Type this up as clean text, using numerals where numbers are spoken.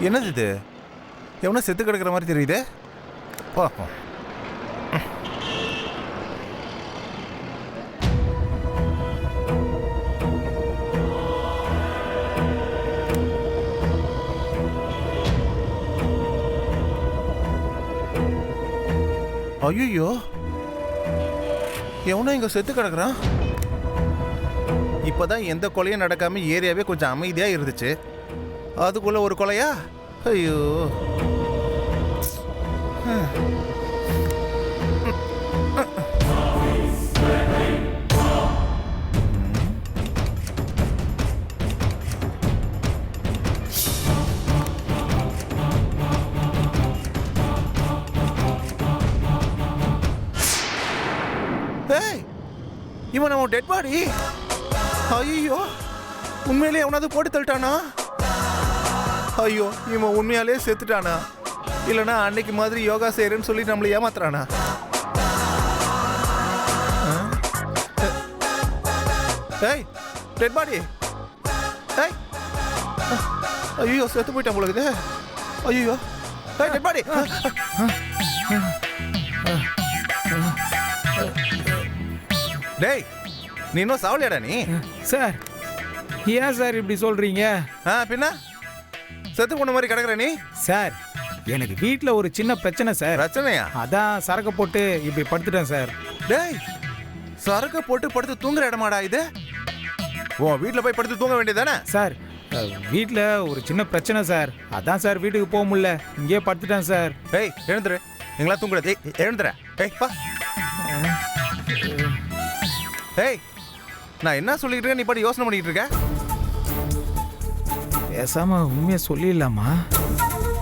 என்னது இது? எவனோ செத்து கிடக்கிற மாதிரி தெரியுது. பார்ப்போம். ஐயோ, எவனோ இங்க செத்து கிடக்குறான். இப்பதான் எந்த கொலையும் நடக்காம ஏரியாவே கொஞ்சம் அமைதியா இருந்துச்சு. அதுக்குள்ள ஒரு கொலையா? ஐயோ. இவன் அவன் டெட் பாடி. ஐயோ, உண்மையிலே எவனாவது போட்டு தள்ளிட்டானா? ஐயோ, இவன் உண்மையாலே செத்துட்டானா? இல்லைனா அன்னைக்கு மாதிரி யோகா செய்யறேன்னு சொல்லி நம்மளை ஏமாத்துறானா? ஏய், டெட் பாடி. ஏய், ஐயோ, செத்து போயிட்டான் போல இது. ஐயோ, ஏய், டெட் பாடி. டேய், நீ இன்னும் சாவலியாடா நீ? சார், ஏன் சார் இப்படி சொல்றீங்க? பின்ன செத்து போன மாதிரி கிடக்குற நீ? சார், எனக்கு வீட்டில் ஒரு சின்ன பிரச்சனை சார். பிரச்சனையா? அதான் சரக்கு போட்டு இப்படி படுத்துட்டேன் சார். டேய், சரக்கு போட்டு படுத்து தூங்குற இடமாடா இது? ஓ, வீட்டில் போய் படுத்து தூங்க வேண்டியதானே? சார், வீட்டில் ஒரு சின்ன பிரச்சனை சார். அதான் சார் வீட்டுக்கு போக முடியல, இங்கேயே படுத்துட்டேன் சார். ஏய், எழுந்துரு. எங்களா தூங்குறது? எழுந்துற. ஏய், பா. ஏய், நான் என்ன சொல்லிட்டு இருக்கேன், நீ பாட்டு யோசனை பண்ணிட்டு இருக்க? பேசாம உண்மையை சொல்லிடலாமா?